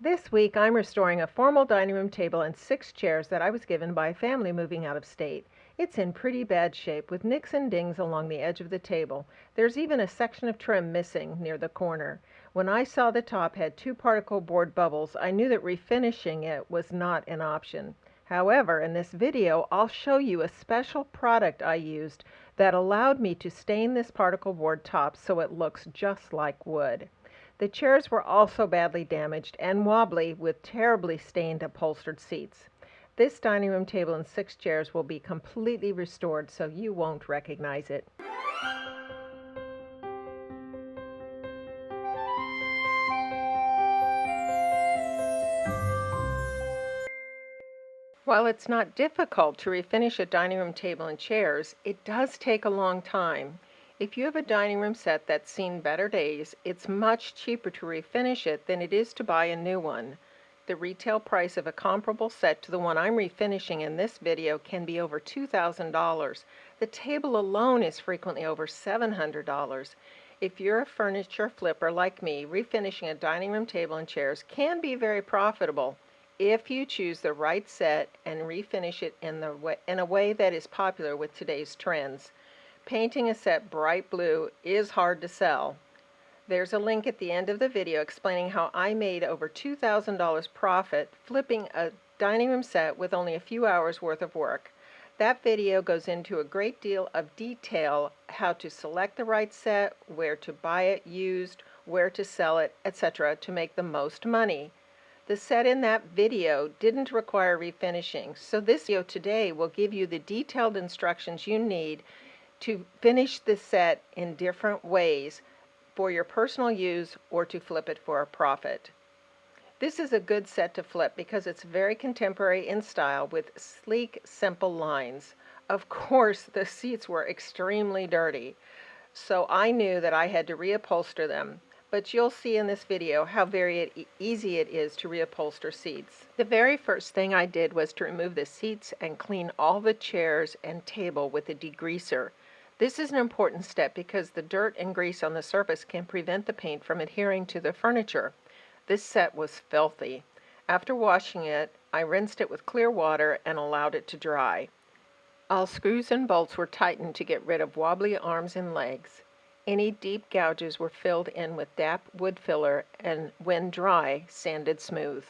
This week I'm restoring a formal dining room table and 6 chairs that I was given by a family moving out of state. It's in pretty bad shape with nicks and dings along the edge of the table. There's even a section of trim missing near the corner. When I saw the top had 2 particle board bubbles, I knew that refinishing it was not an option. However, in this video, I'll show you a special product I used that allowed me to stain this particle board top so it looks just like wood. The chairs were also badly damaged and wobbly with terribly stained upholstered seats. This dining room table and 6 chairs will be completely restored so you won't recognize it. While it's not difficult to refinish a dining room table and chairs, it does take a long time. If you have a dining room set that's seen better days, it's much cheaper to refinish it than it is to buy a new one. The retail price of a comparable set to the one I'm refinishing in this video can be over $2,000. The table alone is frequently over $700. If you're a furniture flipper like me, refinishing a dining room table and chairs can be very profitable if you choose the right set and refinish it in a way that is popular with today's trends. Painting a set bright blue is hard to sell. There's a link at the end of the video explaining how I made over $2,000 profit flipping a dining room set with only a few hours worth of work. That video goes into a great deal of detail how to select the right set, where to buy it used, where to sell it, etc. to make the most money. The set in that video didn't require refinishing, so this video today will give you the detailed instructions you need to finish the set in different ways for your personal use or to flip it for a profit. This is a good set to flip because it's very contemporary in style with sleek, simple lines. Of course, the seats were extremely dirty, so I knew that I had to reupholster them. But you'll see in this video how very easy it is to reupholster seats. The very first thing I did was to remove the seats and clean all the chairs and table with a degreaser. This is an important step because the dirt and grease on the surface can prevent the paint from adhering to the furniture. This set was filthy. After washing it, I rinsed it with clear water and allowed it to dry. All screws and bolts were tightened to get rid of wobbly arms and legs. Any deep gouges were filled in with damp wood filler and, when dry, sanded smooth.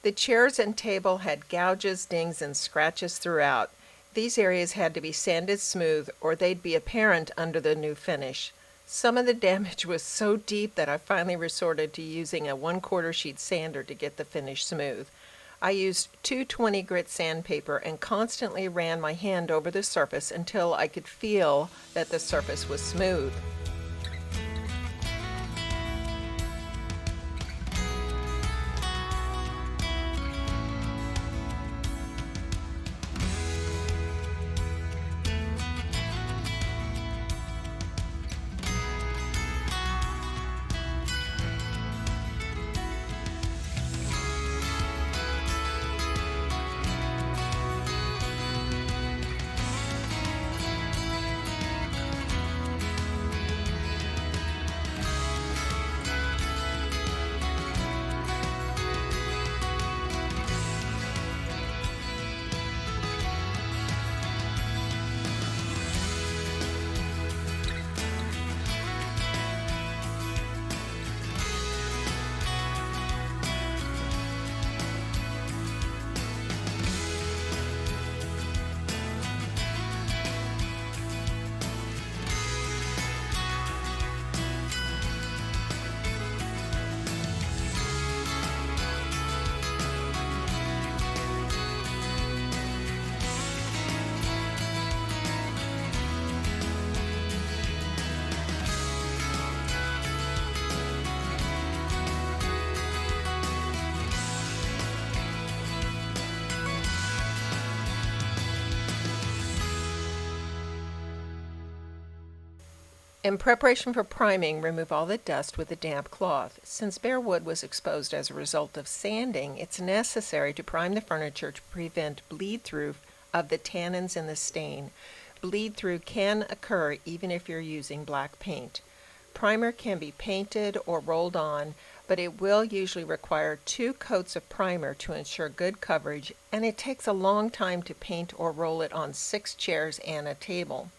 The chairs and table had gouges, dings, and scratches throughout. These areas had to be sanded smooth or they'd be apparent under the new finish. Some of the damage was so deep that I finally resorted to using a 1/4 sheet sander to get the finish smooth. I used 220 grit sandpaper and constantly ran my hand over the surface until I could feel that the surface was smooth. In preparation for priming, remove all the dust with a damp cloth. Since bare wood was exposed as a result of sanding, it's necessary to prime the furniture to prevent bleed-through of the tannins in the stain. Bleed-through can occur even if you're using black paint. Primer can be painted or rolled on, but it will usually require 2 coats of primer to ensure good coverage, and it takes a long time to paint or roll it on 6 chairs and a table.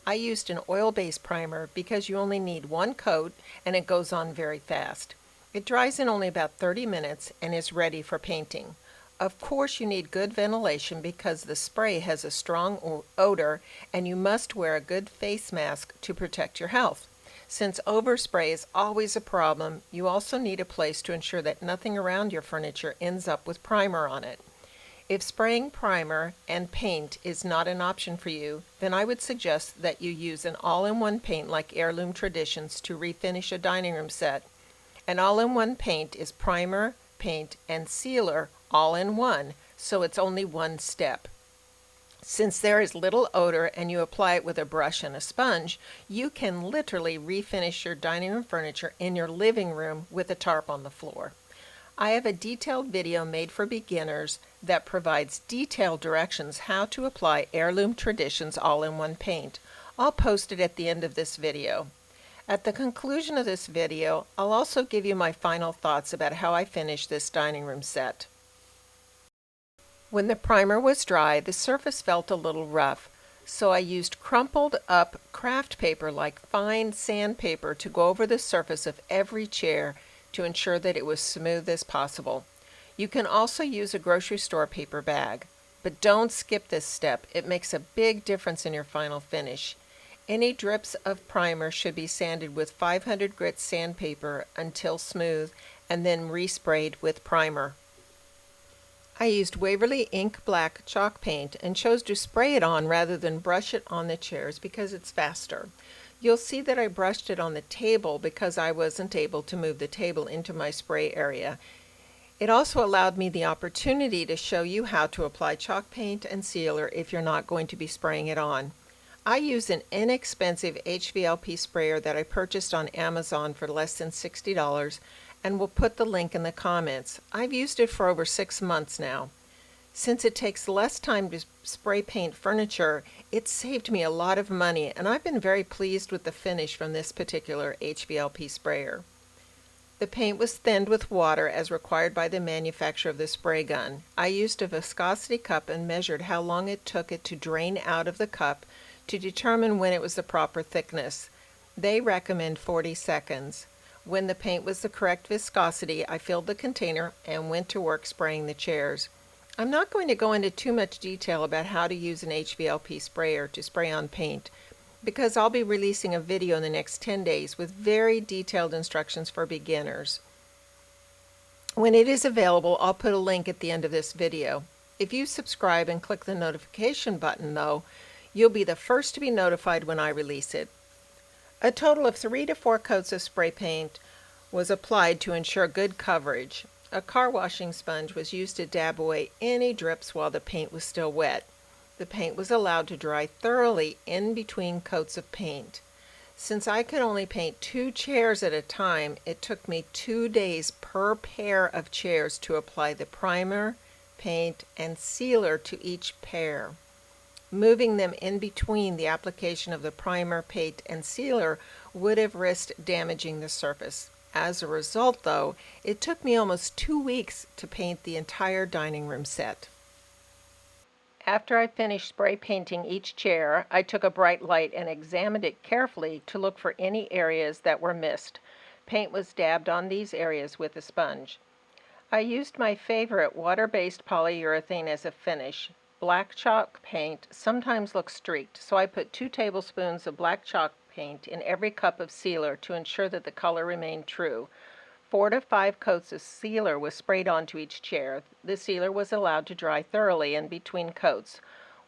I used an oil-based primer because you only need 1 coat and it goes on very fast. It dries in only about 30 minutes and is ready for painting. Of course, you need good ventilation because the spray has a strong odor, and you must wear a good face mask to protect your health. Since overspray is always a problem, you also need a place to ensure that nothing around your furniture ends up with primer on it. If spraying primer and paint is not an option for you, then I would suggest that you use an all-in-one paint like Heirloom Traditions to refinish a dining room set. An all-in-one paint is primer, paint, and sealer all in one, so it's only one step. Since there is little odor and you apply it with a brush and a sponge, you can literally refinish your dining room furniture in your living room with a tarp on the floor. I have a detailed video made for beginners that provides detailed directions how to apply Heirloom Traditions all-in-one paint. I'll post it at the end of this video. At the conclusion of this video, I'll also give you my final thoughts about how I finished this dining room set. When the primer was dry, the surface felt a little rough, so I used crumpled up craft paper like fine sandpaper to go over the surface of every chair to ensure that it was smooth as possible. You can also use a grocery store paper bag, but don't skip this step. It makes a big difference in your final finish. Any drips of primer should be sanded with 500 grit sandpaper until smooth and then resprayed with primer. I used Waverly Ink Black chalk paint and chose to spray it on rather than brush it on the chairs because it's faster. You'll see that I brushed it on the table because I wasn't able to move the table into my spray area. It also allowed me the opportunity to show you how to apply chalk paint and sealer if you're not going to be spraying it on. I use an inexpensive HVLP sprayer that I purchased on Amazon for less than $60 and will put the link in the comments. I've used it for over 6 months now. Since it takes less time to spray paint furniture, it saved me a lot of money, and I've been very pleased with the finish from this particular HVLP sprayer. The paint was thinned with water as required by the manufacturer of the spray gun. I used a viscosity cup and measured how long it took it to drain out of the cup to determine when it was the proper thickness. They recommend 40 seconds. When the paint was the correct viscosity, I filled the container and went to work spraying the chairs. I'm not going to go into too much detail about how to use an HVLP sprayer to spray on paint because I'll be releasing a video in the next 10 days with very detailed instructions for beginners. When it is available, I'll put a link at the end of this video. If you subscribe and click the notification button, though, you'll be the first to be notified when I release it. A total of 3 to 4 coats of spray paint was applied to ensure good coverage. A car washing sponge was used to dab away any drips while the paint was still wet. The paint was allowed to dry thoroughly in between coats of paint. Since I could only paint 2 chairs at a time, it took me 2 days per pair of chairs to apply the primer, paint, and sealer to each pair. Moving them in between the application of the primer, paint, and sealer would have risked damaging the surface. As a result, though, it took me almost 2 weeks to paint the entire dining room set. After I finished spray painting each chair, I took a bright light and examined it carefully to look for any areas that were missed. Paint was dabbed on these areas with a sponge. I used my favorite water-based polyurethane as a finish. Black chalk paint sometimes looks streaked, so I put 2 tablespoons of black chalk paint in every cup of sealer to ensure that the color remained true. 4 to 5 coats of sealer was sprayed onto each chair. The sealer was allowed to dry thoroughly in between coats.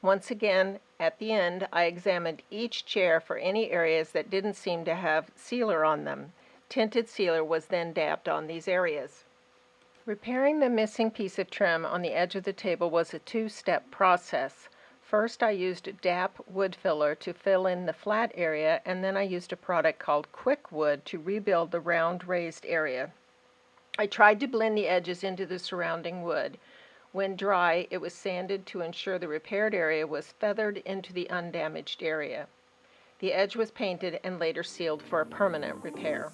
Once again, at the end, I examined each chair for any areas that didn't seem to have sealer on them. Tinted sealer was then dabbed on these areas. Repairing the missing piece of trim on the edge of the table was a 2-step process. First, I used DAP wood filler to fill in the flat area, and then I used a product called Quick Wood to rebuild the round raised area. I tried to blend the edges into the surrounding wood. When dry, it was sanded to ensure the repaired area was feathered into the undamaged area. The edge was painted and later sealed for a permanent repair.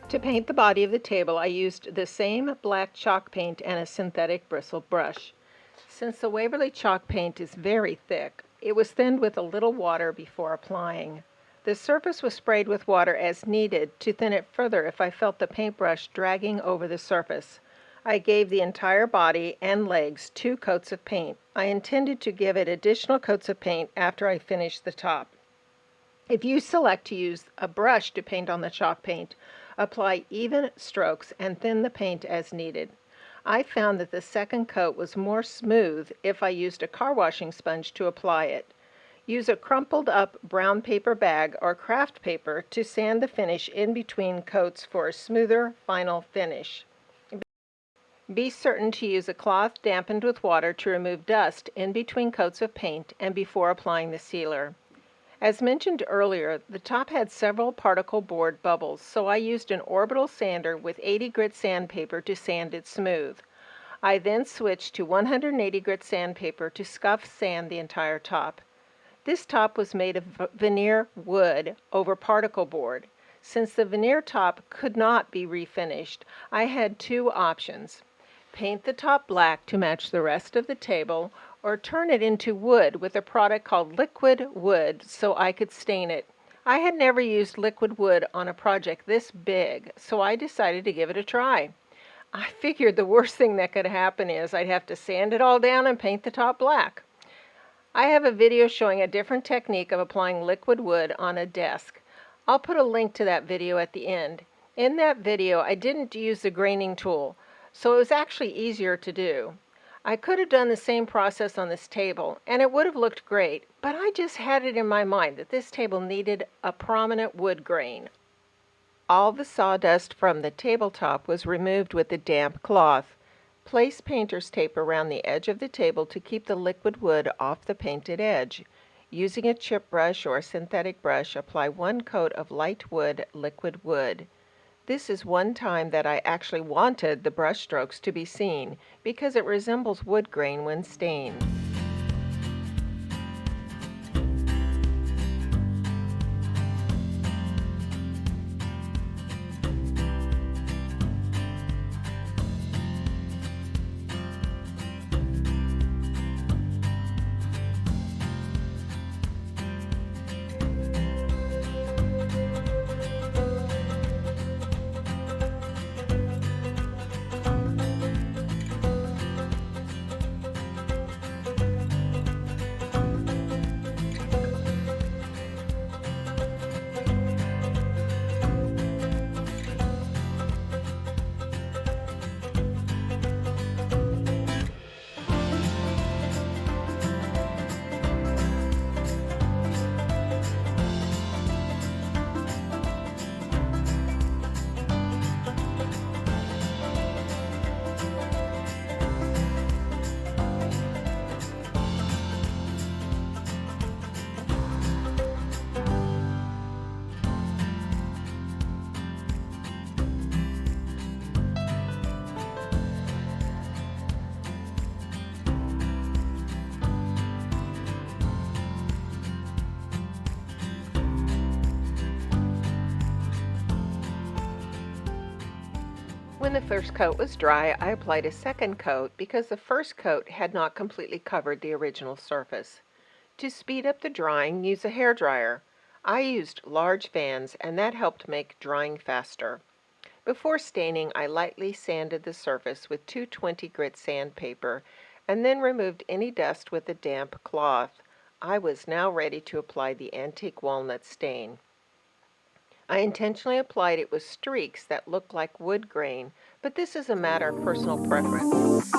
To paint the body of the table, I used the same black chalk paint and a synthetic bristle brush. Since the Waverly chalk paint is very thick, it was thinned with a little water before applying. The surface was sprayed with water as needed to thin it further if I felt the paintbrush dragging over the surface. I gave the entire body and legs 2 coats of paint. I intended to give it additional coats of paint after I finished the top. If you select to use a brush to paint on the chalk paint, apply even strokes and thin the paint as needed. I found that the second coat was more smooth if I used a car washing sponge to apply it. Use a crumpled up brown paper bag or craft paper to sand the finish in between coats for a smoother final finish. Be certain to use a cloth dampened with water to remove dust in between coats of paint and before applying the sealer. As mentioned earlier, the top had several particle board bubbles, so I used an orbital sander with 80 grit sandpaper to sand it smooth. I then switched to 180 grit sandpaper to scuff sand the entire top. This top was made of veneer wood over particle board. Since the veneer top could not be refinished, I had 2 options. Paint the top black to match the rest of the table, or turn it into wood with a product called liquid wood so I could stain it. I had never used liquid wood on a project this big, so I decided to give it a try. I figured the worst thing that could happen is I'd have to sand it all down and paint the top black. I have a video showing a different technique of applying liquid wood on a desk. I'll put a link to that video at the end. In that video, I didn't use the graining tool, so it was actually easier to do. I could have done the same process on this table, and it would have looked great, but I just had it in my mind that this table needed a prominent wood grain. All the sawdust from the tabletop was removed with a damp cloth. Place painter's tape around the edge of the table to keep the liquid wood off the painted edge. Using a chip brush or a synthetic brush, apply 1 coat of light wood liquid wood. This is one time that I actually wanted the brush strokes to be seen because it resembles wood grain when stained. When the first coat was dry, I applied a second coat because the first coat had not completely covered the original surface. To speed up the drying, use a hairdryer. I used large fans, and that helped make drying faster. Before staining, I lightly sanded the surface with 220 grit sandpaper and then removed any dust with a damp cloth. I was now ready to apply the antique walnut stain. I intentionally applied it with streaks that looked like wood grain, but this is a matter of personal preference.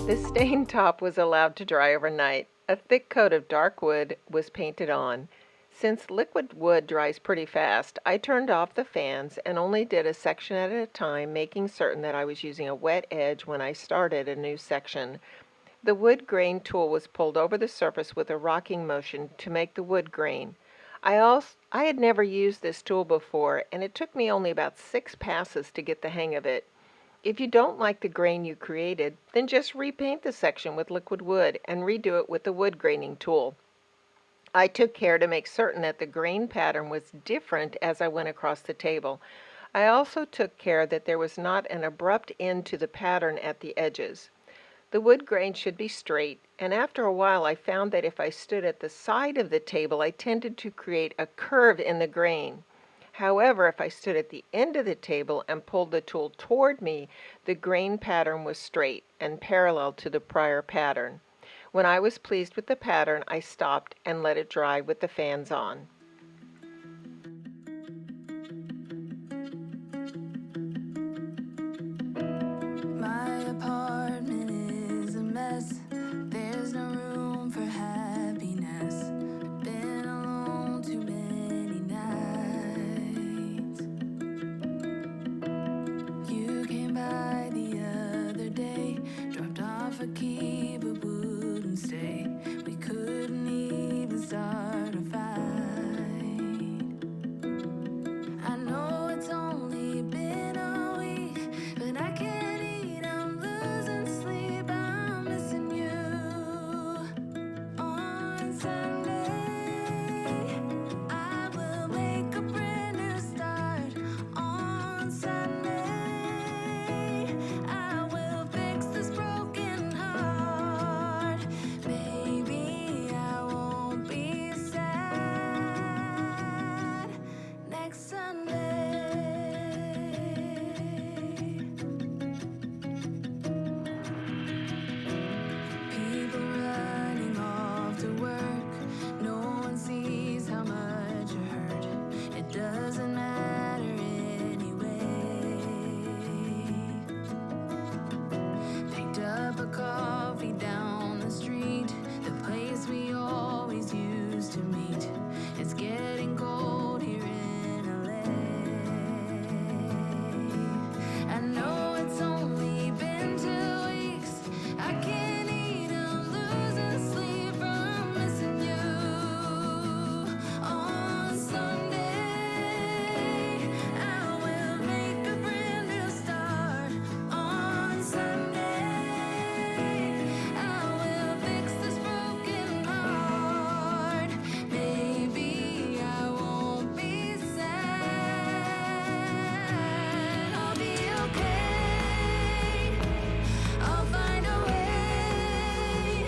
The stained top was allowed to dry overnight. A thick coat of dark wood was painted on. Since liquid wood dries pretty fast, I turned off the fans and only did a section at a time, making certain that I was using a wet edge when I started a new section. The wood grain tool was pulled over the surface with a rocking motion to make the wood grain. I had never used this tool before, and it took me only about 6 passes to get the hang of it. If you don't like the grain you created, then just repaint the section with liquid wood and redo it with the wood graining tool. I took care to make certain that the grain pattern was different as I went across the table. I also took care that there was not an abrupt end to the pattern at the edges. The wood grain should be straight, and after a while I found that if I stood at the side of the table, I tended to create a curve in the grain. However, if I stood at the end of the table and pulled the tool toward me, the grain pattern was straight and parallel to the prior pattern. When I was pleased with the pattern, I stopped and let it dry with the fans on. My apartment is a mess. There's no room for happiness. Been alone too many nights. You came by the other day, dropped off a key but wouldn't stay. We couldn't even start a fight. I know it's only been a week, but I can't eat, I'm losing sleep, I'm missing you. On Sunday, I will make a brand new start. On Sunday, I will fix this broken heart. Maybe I won't be sad next Sunday. People running off to work. No one sees how much you hurt. It doesn't matter anyway. Picked up a coffee down the street, the place we always used to meet. It's getting cold here in LA. I know it's only been 2 weeks. I can't eat, I'm losing sleep, I'm missing you. On Sunday, I will make a brand new start. On Sunday, I will fix this broken heart. Maybe I won't be sad. I'll be okay. I'll find a way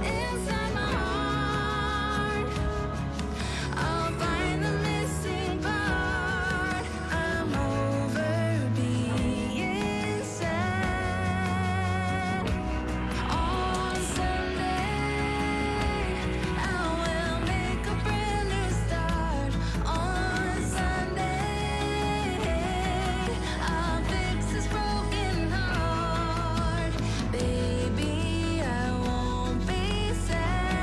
inside my heart. I'll find the missing part. I'm over being sad. On Sunday, I will make a brand new start. On Sunday, I'll fix this broken heart. Baby, I won't be sad.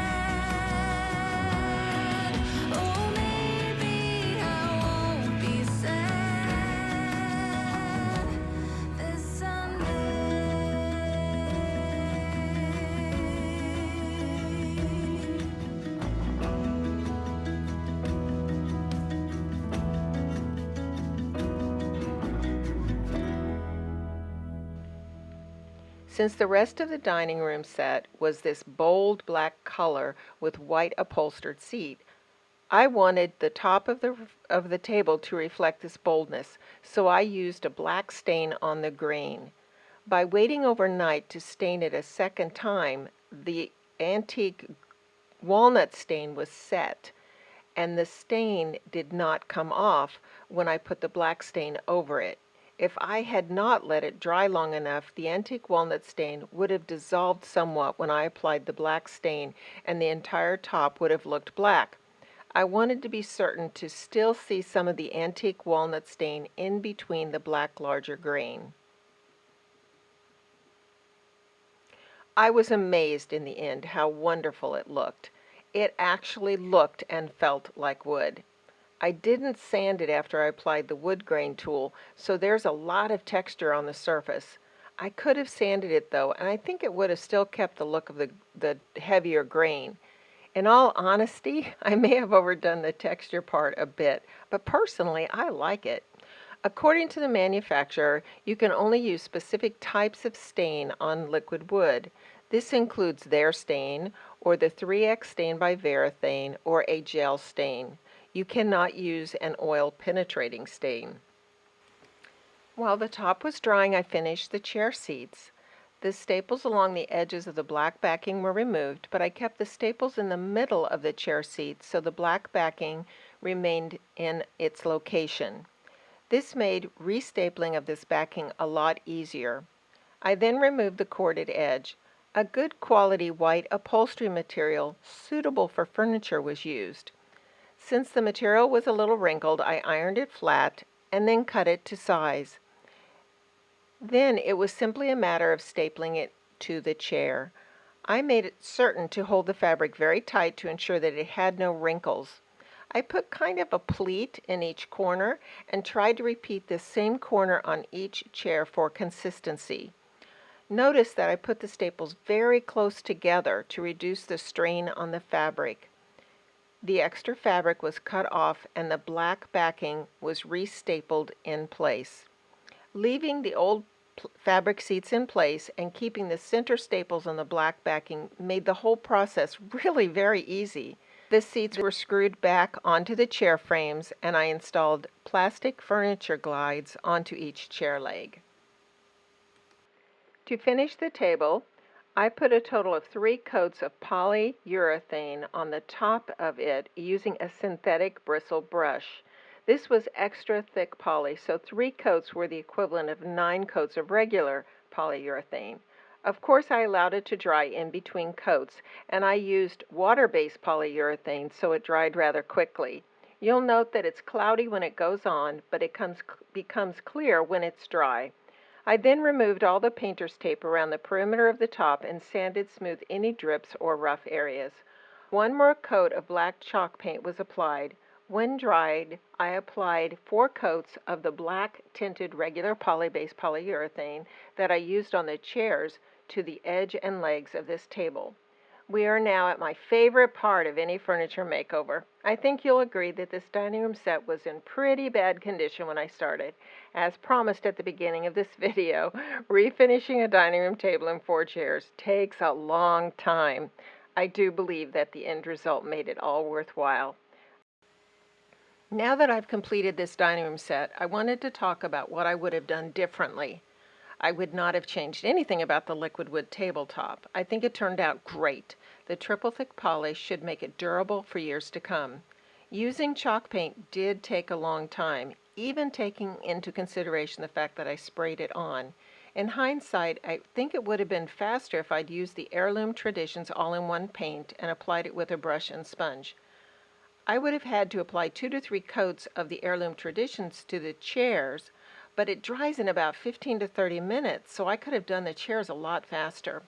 Oh, maybe I won't be sad this Sunday. Since the rest of the dining room set was this bold black color with white upholstered seat, I wanted the top of the table to reflect this boldness, so I used a black stain on the grain. By waiting overnight to stain it a second time, the antique walnut stain was set, and the stain did not come off when I put the black stain over it. If I had not let it dry long enough, the antique walnut stain would have dissolved somewhat when I applied the black stain, and the entire top would have looked black. I wanted to be certain to still see some of the antique walnut stain in between the black larger grain. I was amazed in the end how wonderful it looked. It actually looked and felt like wood. I didn't sand it after I applied the wood grain tool, so there's a lot of texture on the surface. I could have sanded it though, and I think it would have still kept the look of the heavier grain. In all honesty, I may have overdone the texture part a bit, but personally I like it. According to the manufacturer, you can only use specific types of stain on liquid wood. This includes their stain, or the 3X stain by Varathane, or a gel stain. You cannot use an oil penetrating stain. While the top was drying, I finished the chair seats. The staples along the edges of the black backing were removed, but I kept the staples in the middle of the chair seats so the black backing remained in its location. This made restapling of this backing a lot easier. I then removed the corded edge. A good quality white upholstery material suitable for furniture was used. Since the material was a little wrinkled, I ironed it flat and then cut it to size. Then it was simply a matter of stapling it to the chair. I made it certain to hold the fabric very tight to ensure that it had no wrinkles. I put kind of a pleat in each corner and tried to repeat this same corner on each chair for consistency. Notice that I put the staples very close together to reduce the strain on the fabric. The extra fabric was cut off and the black backing was restapled in place. Leaving the old fabric seats in place and keeping the center staples on the black backing made the whole process really very easy. The seats were screwed back onto the chair frames and I installed plastic furniture glides onto each chair leg. To finish the table, I put a total of 3 coats of polyurethane on the top of it using a synthetic bristle brush. This was extra thick poly, so 3 coats were the equivalent of 9 coats of regular polyurethane. Of course, I allowed it to dry in between coats, and I used water-based polyurethane so it dried rather quickly. You'll note that it's cloudy when it goes on, but it becomes clear when it's dry. I then removed all the painter's tape around the perimeter of the top and sanded smooth any drips or rough areas. 1 more coat of black chalk paint was applied. When dried, I applied 4 coats of the black tinted regular poly-based polyurethane that I used on the chairs to the edge and legs of this table. We are now at my favorite part of any furniture makeover. I think you'll agree that this dining room set was in pretty bad condition when I started. As promised at the beginning of this video, refinishing a dining room table and 4 chairs takes a long time. I do believe that the end result made it all worthwhile. Now that I've completed this dining room set, I wanted to talk about what I would have done differently. I would not have changed anything about the liquid wood tabletop. I think it turned out great. The triple thick polish should make it durable for years to come. Using chalk paint did take a long time, even taking into consideration the fact that I sprayed it on. In hindsight, I think it would have been faster if I'd used the Heirloom Traditions all-in-one paint and applied it with a brush and sponge. I would have had to apply 2 to 3 coats of the Heirloom Traditions to the chairs, but it dries in about 15 to 30 minutes, so I could have done the chairs a lot faster.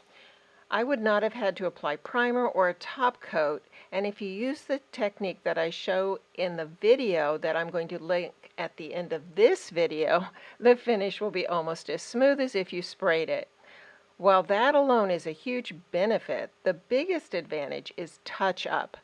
I would not have had to apply primer or a top coat, and if you use the technique that I show in the video that I'm going to link at the end of this video, the finish will be almost as smooth as if you sprayed it. While that alone is a huge benefit, the biggest advantage is touch-up.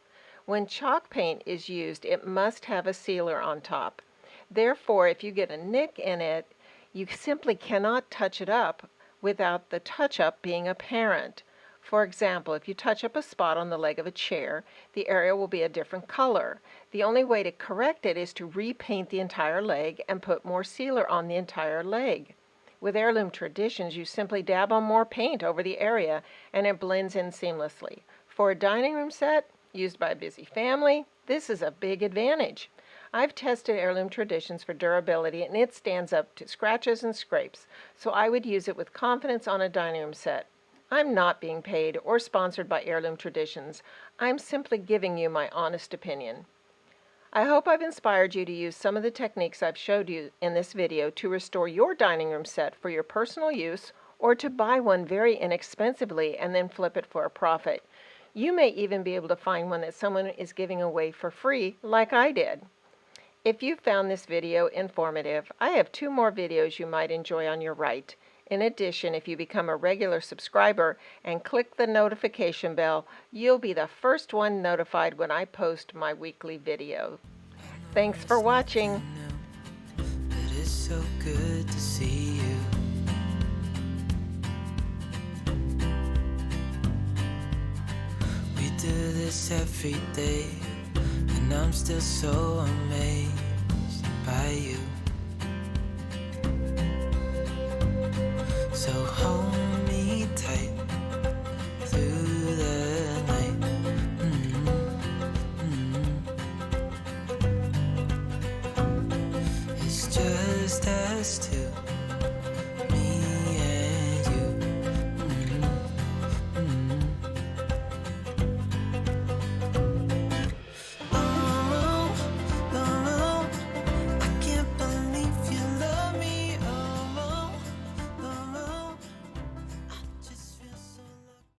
When chalk paint is used, it must have a sealer on top. Therefore, if you get a nick in it, you simply cannot touch it up without the touch-up being apparent. For example, if you touch up a spot on the leg of a chair, the area will be a different color. The only way to correct it is to repaint the entire leg and put more sealer on the entire leg. With Heirloom Traditions, you simply dab on more paint over the area and it blends in seamlessly. For a dining room set used by a busy family, this is a big advantage. I've tested Heirloom Traditions for durability and it stands up to scratches and scrapes, so I would use it with confidence on a dining room set. I'm not being paid or sponsored by Heirloom Traditions. I'm simply giving you my honest opinion. I hope I've inspired you to use some of the techniques I've showed you in this video to restore your dining room set for your personal use or to buy one very inexpensively and then flip it for a profit. You may even be able to find one that someone is giving away for free like I did. If you found this video informative, I have 2 more videos you might enjoy on your right. In addition, if you become a regular subscriber and click the notification bell, you'll be the first one notified when I post my weekly video. Thanks for watching. But it's so good to see you. We do this every day, and I'm still so amazed by you. So hold me tight through the night. It's just us two.